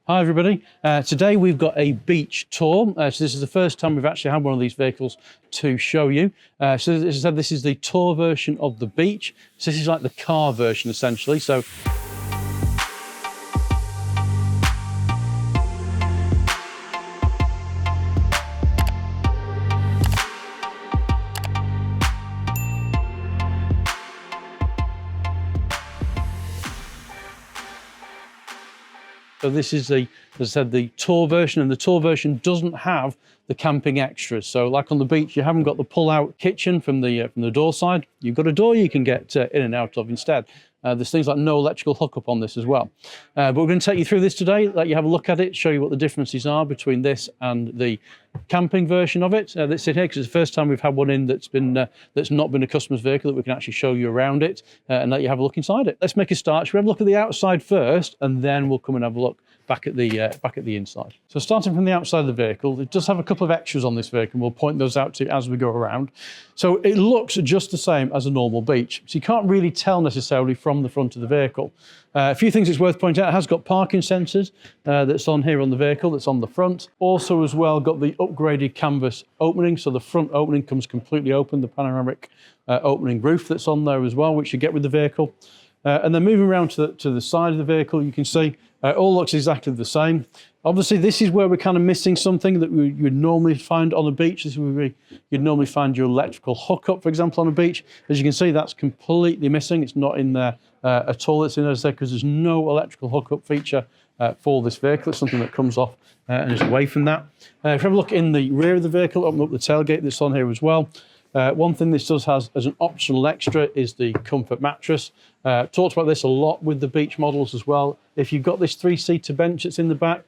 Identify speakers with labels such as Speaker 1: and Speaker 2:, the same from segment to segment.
Speaker 1: Hi everybody, today we've got a beach tour. So this is the first time we've actually had one of these vehicles to show you. So as I said, this is the tour version of the beach. So this is like the car version essentially. So this is the, as I said, the tour version, and the tour version doesn't have the camping extras. So like on the beach, you haven't got the pull-out kitchen from the door side. You've got a door you can get in and out of instead. There's things like no electrical hookup on this as well. But we're going to take you through this today, let you have a look at it, show you what the differences are between this and the camping version of it that's in here, because it's the first time we've had one in that's not been a customer's vehicle, that we can actually show you around it and let you have a look inside it. Let's make a start. Should we have a look at the outside first, and then we'll come and have a look back at the inside. So starting from the outside of the vehicle, it does have a couple of extras on this vehicle, and we'll point those out to you as we go around. So it looks just the same as a normal beach. So you can't really tell necessarily from the front of the vehicle. A few things it's worth pointing out: it has got parking sensors that's on here on the vehicle, that's on the front. Also as well got the upgraded canvas opening, so the front opening comes completely open, the panoramic opening roof that's on there as well, which you get with the vehicle. And then moving around to the side of the vehicle, you can see it all looks exactly the same. Obviously, this is where we're kind of missing something that you would normally find on a beach. This would be, you'd normally find your electrical hookup, for example, on a beach. As you can see, that's completely missing. It's not in there at all. It's in there because there's no electrical hookup feature for this vehicle. It's something that comes off and is away from that. If you have a look in the rear of the vehicle, open up the tailgate that's on here as well. One thing this does has as an optional extra is the Comfort Mattress. Talked about this a lot with the beach models as well. If you've got this 3-seater bench that's in the back,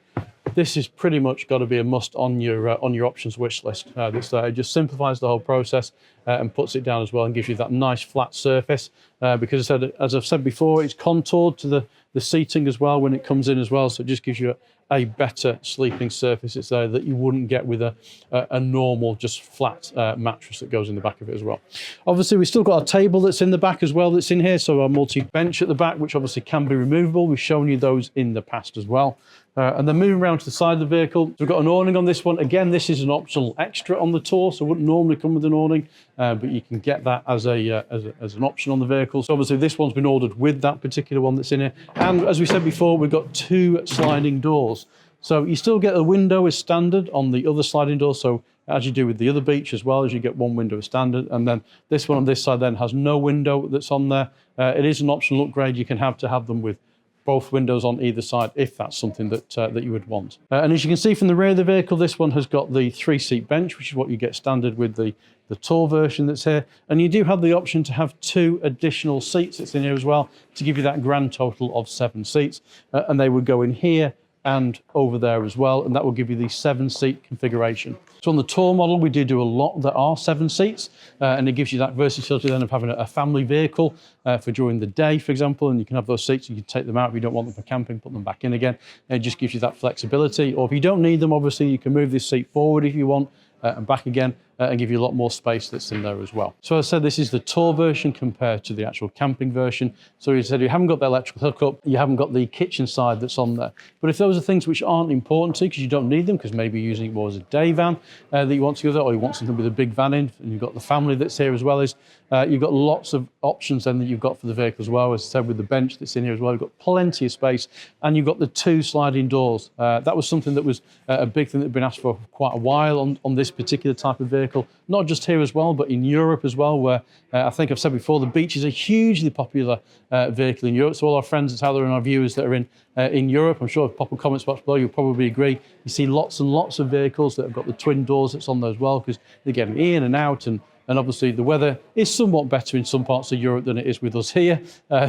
Speaker 1: this is pretty much got to be a must on your options wish list. It just simplifies the whole process and puts it down as well, and gives you that nice flat surface. Because as I've said before, it's contoured to the seating as well when it comes in as well, so it just gives you a better sleeping surface. It's there that you wouldn't get with a normal just flat mattress that goes in the back of it as well. Obviously, we've still got a table that's in the back as well that's in here, so our multi-bench at the back, which obviously can be removable. We've shown you those in the past as well. And then moving around to the side of the vehicle, we've got an awning on this one. Again, this is an optional extra on the tour, so it wouldn't normally come with an awning, but you can get that as an option on the vehicle. So obviously this one's been ordered with that particular one that's in here. And as we said before, we've got 2 sliding doors. So you still get a window as standard on the other sliding door, so as you do with the other beach as well, as you get one window as standard, and then this one on this side then has no window that's on there. It is an optional upgrade. You can have them with both windows on either side if that's something that you would want. And as you can see from the rear of the vehicle, this one has got the 3-seat bench, which is what you get standard with the tour version that's here. And you do have the option to have 2 additional seats that's in here as well, to give you that grand total of 7 seats. And they would go in here and over there as well, and that will give you the 7-seat configuration. So on the tour model, we do a lot that are 7 seats, and it gives you that versatility then of having a family vehicle for during the day, for example, and you can have those seats, you can take them out if you don't want them for camping, put them back in again. It just gives you that flexibility. Or if you don't need them, obviously you can move this seat forward if you want, and back again, and give you a lot more space that's in there as well. So as I said, this is the tour version compared to the actual camping version. So you said you haven't got the electrical hookup, you haven't got the kitchen side that's on there. But if those are things which aren't important to you, because you don't need them, because maybe you're using it more as a day van that you want to go there, or you want something with a big van in, and you've got the family that's here as well, you've got lots of options then that you've got for the vehicle as well. As I said, with the bench that's in here as well, you've got plenty of space, and you've got the 2 sliding doors. That was something that was a big thing that had been asked for quite a while on this particular type of vehicle, not just here as well, but in Europe as well, where I think I've said before, the beach is a hugely popular vehicle in Europe. So all our friends that's out there and our viewers that are in Europe, I'm sure if pop a comment box below, you'll probably agree. You see lots and lots of vehicles that have got the twin doors that's on there as well, because they're getting in and out, and obviously the weather is somewhat better in some parts of Europe than it is with us here.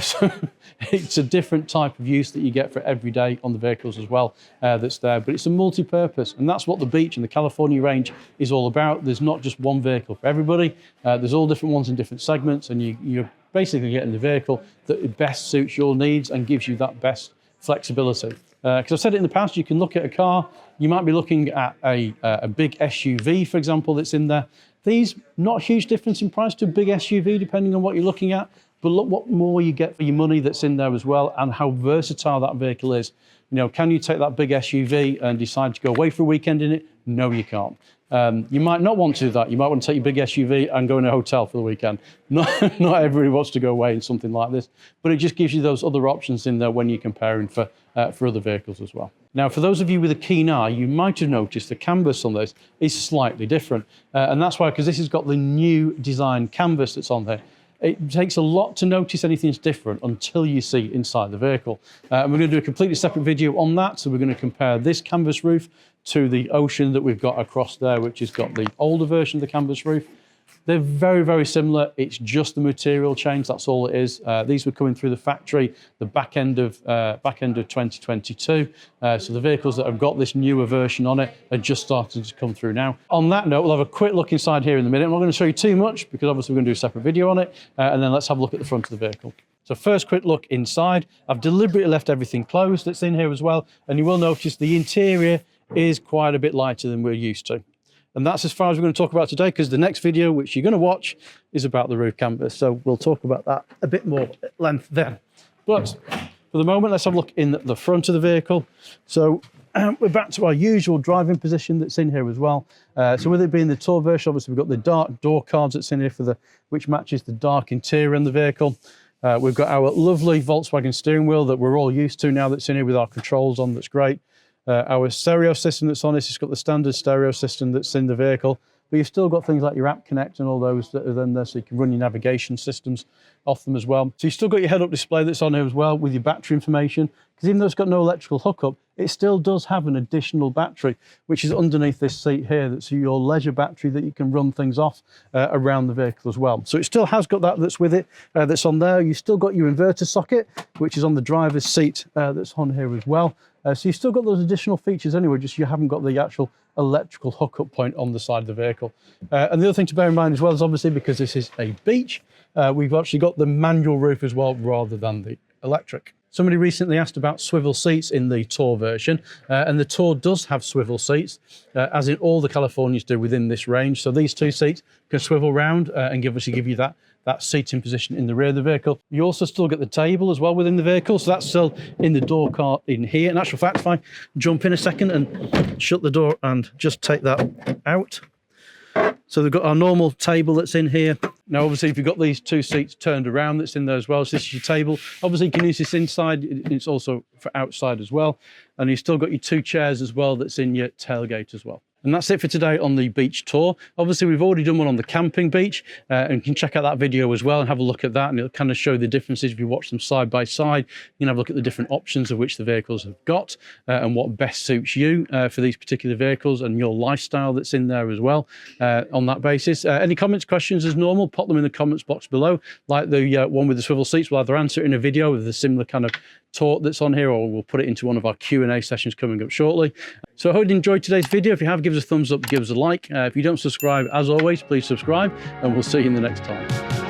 Speaker 1: So it's a different type of use that you get for every day on the vehicles as well that's there. But it's a multi-purpose, and that's what the beach and the California range is all about. There's not just one vehicle for everybody. There's all different ones in different segments, and you're basically getting the vehicle that best suits your needs and gives you that best flexibility. Because I've said it in the past, you can look at a car, you might be looking at a big SUV, for example, that's in there. These, not a huge difference in price to a big SUV, depending on what you're looking at. but look what more you get for your money that's in there as well, and how versatile that vehicle is. You know, can you take that big SUV and decide to go away for a weekend in it? No, you can't. You might not want to do that. You might want to take your big SUV and go in a hotel for the weekend. Not everybody wants to go away in something like this, but it just gives you those other options in there when you're comparing for other vehicles as well. Now, for those of you with a keen eye, you might have noticed the canvas on this is slightly different. And that's why, because this has got the new design canvas that's on there. It takes a lot to notice anything's different until you see inside the vehicle. And we're going to do a completely separate video on that. So we're going to compare this canvas roof to the Ocean that we've got across there, which has got the older version of the canvas roof. They're very, very similar. It's just the material change. That's all it is. These were coming through the factory the back end of 2022. So the vehicles that have got this newer version on it are just starting to come through now. On that note, we'll have a quick look inside here in a minute. I'm not going to show you too much because obviously we're going to do a separate video on it. And then let's have a look at the front of the vehicle. So first quick look inside. I've deliberately left everything closed that's in here as well. And you will notice the interior is quite a bit lighter than we're used to. And that's as far as we're going to talk about today, because the next video, which you're going to watch, is about the roof canvas. So we'll talk about that a bit more at length then. But for the moment, let's have a look in the front of the vehicle. So we're back to our usual driving position that's in here as well. So with it being the Tour version, obviously we've got the dark door cards that's in here which matches the dark interior in the vehicle. We've got our lovely Volkswagen steering wheel that we're all used to now that's in here with our controls on. That's great. Our stereo system that's on this, it's got the standard stereo system that's in the vehicle, but you've still got things like your App Connect and all those that are in there, so you can run your navigation systems off them as well. So you've still got your head-up display that's on here as well with your battery information, because even though it's got no electrical hookup, it still does have an additional battery, which is underneath this seat here. That's your leisure battery that you can run things off around the vehicle as well. So it still has got that that's with it, that's on there. You've still got your inverter socket, which is on the driver's seat that's on here as well. So you've still got those additional features anyway, just you haven't got the actual electrical hookup point on the side of the vehicle. And the other thing to bear in mind as well is obviously because this is a beach, we've actually got the manual roof as well rather than the electric. Somebody recently asked about swivel seats in the Tour version, and the Tour does have swivel seats, as in all the Californias do within this range. So these two seats can swivel round and obviously give you that seating position in the rear of the vehicle. You also still get the table as well within the vehicle, so that's still in the door card in here. In actual fact, if I jump in a second and shut the door and just take that out. So they've got our normal table that's in here. Now, obviously, if you've got these two seats turned around, that's in there as well. So this is your table. Obviously, you can use this inside. It's also for outside as well. And you've still got your two chairs as well that's in your tailgate as well. And that's it for today on the beach tour. Obviously, we've already done one on the camping beach, and you can check out that video as well and have a look at that, and it'll kind of show the differences. If you watch them side by side, you can have a look at the different options of which the vehicles have got and what best suits you for these particular vehicles and your lifestyle that's in there as well on that basis. Any comments, questions as normal, pop them in the comments box below. Like the one with the swivel seats, we'll either answer it in a video with a similar kind of talk that's on here, or we'll put it into one of our Q&A sessions coming up shortly. So I hope you enjoyed today's video. If you have, give us a thumbs up, give us a like. If you don't subscribe, as always, please subscribe, and we'll see you in the next time.